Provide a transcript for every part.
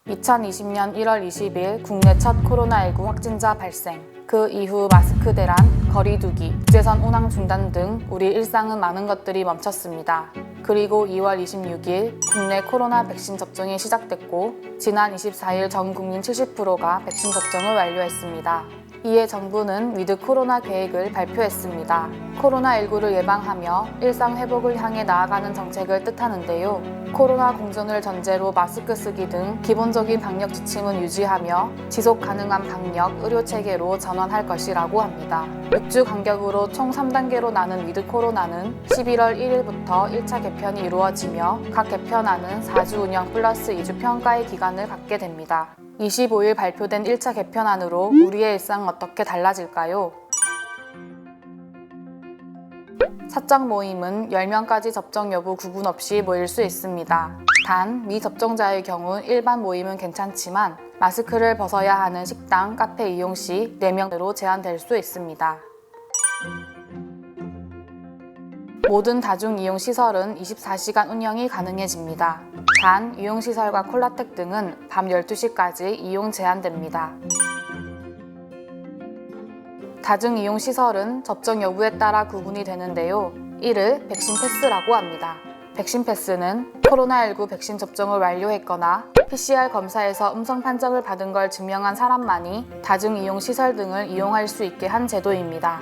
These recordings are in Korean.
2020년 1월 20일 국내 첫 코로나19 확진자 발생. 그 이후 마스크 대란, 거리두기, 국제선 운항 중단 등 우리 일상은 많은 것들이 멈췄습니다. 그리고 2월 26일 국내 코로나 백신 접종이 시작됐고 지난 24일 전 국민 70%가 백신 접종을 완료했습니다. 이에 정부는 위드 코로나 계획을 발표했습니다. 코로나19를 예방하며 일상 회복을 향해 나아가는 정책을 뜻하는데요. 코로나 공존을 전제로 마스크 쓰기 등 기본적인 방역 지침은 유지하며 지속 가능한 방역, 의료 체계로 전환할 것이라고 합니다. 6주 간격으로 총 3단계로 나눈 위드 코로나는 11월 1일부터 1차 개편이 이루어지며 각 개편안은 4주 운영 플러스 2주 평가의 기간을 갖게 됩니다. 25일 발표된 1차 개편안으로 우리의 일상은 어떻게 달라질까요? 사적 모임은 10명까지 접종 여부 구분 없이 모일 수 있습니다. 단, 미접종자의 경우 일반 모임은 괜찮지만 마스크를 벗어야 하는 식당, 카페 이용 시 4명으로 제한될 수 있습니다. 모든 다중이용시설은 24시간 운영이 가능해집니다. 단, 유흥시설과 콜라텍 등은 밤 12시까지 이용 제한됩니다. 다중이용시설은 접종 여부에 따라 구분이 되는데요. 이를 백신 패스라고 합니다. 백신 패스는 코로나19 백신 접종을 완료했거나 PCR 검사에서 음성 판정을 받은 걸 증명한 사람만이 다중이용시설 등을 이용할 수 있게 한 제도입니다.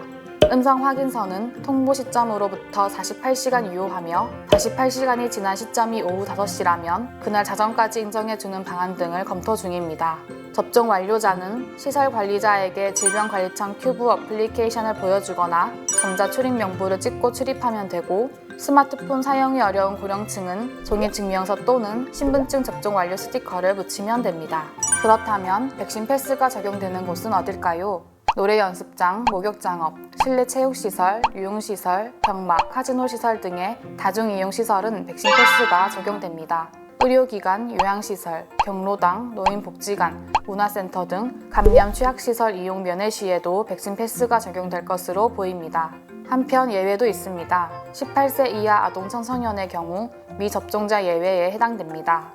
음성 확인서는 통보 시점으로부터 48시간 유효하며 48시간이 지난 시점이 오후 5시라면 그날 자정까지 인정해주는 방안 등을 검토 중입니다. 접종 완료자는 시설 관리자에게 질병관리청 큐브 어플리케이션을 보여주거나 전자출입 명부를 찍고 출입하면 되고 스마트폰 사용이 어려운 고령층은 종이증명서 또는 신분증 접종 완료 스티커를 붙이면 됩니다. 그렇다면 백신 패스가 적용되는 곳은 어딜까요? 노래 연습장, 목욕장업, 실내 체육시설, 유흥시설, 병막, 카지노시설 등의 다중이용시설은 백신 패스가 적용됩니다. 의료기관, 요양시설, 경로당, 노인복지관, 문화센터 등 감염 취약시설 이용 면회 시에도 백신 패스가 적용될 것으로 보입니다. 한편 예외도 있습니다. 18세 이하 아동 청소년의 경우 미접종자 예외에 해당됩니다.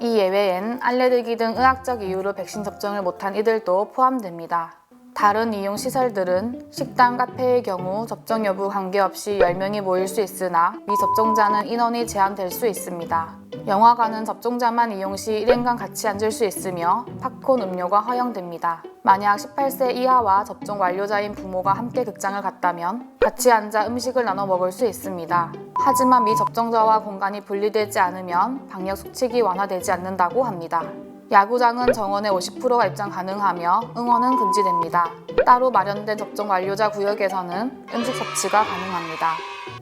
이 예외엔 알레르기 등 의학적 이유로 백신 접종을 못한 이들도 포함됩니다. 다른 이용시설들은 식당, 카페의 경우 접종 여부 관계없이 10명이 모일 수 있으나 미접종자는 인원이 제한될 수 있습니다. 영화관은 접종자만 이용 시 1인간 같이 앉을 수 있으며 팝콘 음료가 허용됩니다. 만약 18세 이하와 접종 완료자인 부모가 함께 극장을 갔다면 같이 앉아 음식을 나눠 먹을 수 있습니다. 하지만 미접종자와 공간이 분리되지 않으면 방역 수칙이 완화되지 않는다고 합니다. 야구장은 정원의 50%가 입장 가능하며 응원은 금지됩니다. 따로 마련된 접종 완료자 구역에서는 음식 섭취가 가능합니다.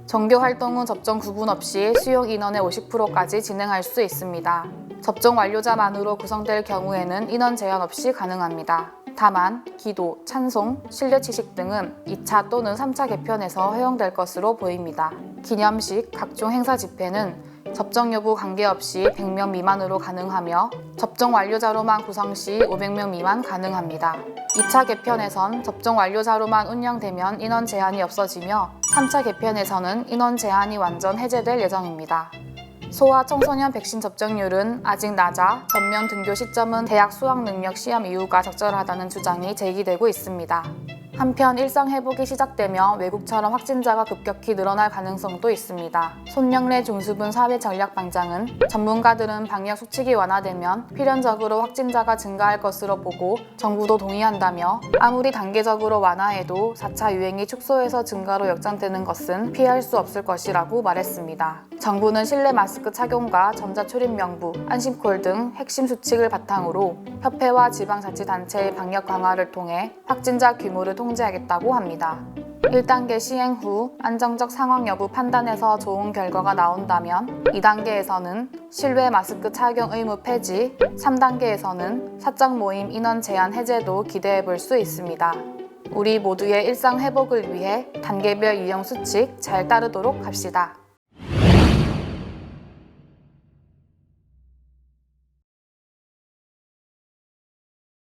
종교 활동은 접종 구분 없이 수용 인원의 50%까지 진행할 수 있습니다. 접종 완료자만으로 구성될 경우에는 인원 제한 없이 가능합니다. 다만 기도, 찬송, 실내 취식 등은 2차 또는 3차 개편에서 허용될 것으로 보입니다. 기념식, 각종 행사 집회는 접종 여부 관계없이 100명 미만으로 가능하며 접종 완료자로만 구성 시 500명 미만 가능합니다. 2차 개편에선 접종 완료자로만 운영되면 인원 제한이 없어지며 3차 개편에서는 인원 제한이 완전 해제될 예정입니다. 소아 청소년 백신 접종률은 아직 낮아 전면 등교 시점은 대학 수학능력 시험 이후가 적절하다는 주장이 제기되고 있습니다. 한편 일상 회복이 시작되며 외국처럼 확진자가 급격히 늘어날 가능성도 있습니다. 손영래 중수분 사회전략방장은 전문가들은 방역 수칙이 완화되면 필연적으로 확진자가 증가할 것으로 보고 정부도 동의한다며 아무리 단계적으로 완화해도 4차 유행이 축소해서 증가로 역전되는 것은 피할 수 없을 것이라고 말했습니다. 정부는 실내 마스크 착용과 전자출입 명부, 안심콜 등 핵심 수칙을 바탕으로 협회와 지방자치단체의 방역 강화를 통해 확진자 규모를 통제하겠다고 합니다. 1단계 시행 후 안정적 상황 여부 판단에서 좋은 결과가 나온다면 2단계에서는 실외 마스크 착용 의무 폐지, 3단계에서는 사적 모임 인원 제한 해제도 기대해 볼 수 있습니다. 우리 모두의 일상 회복을 위해 단계별 유형 수칙 잘 따르도록 합시다.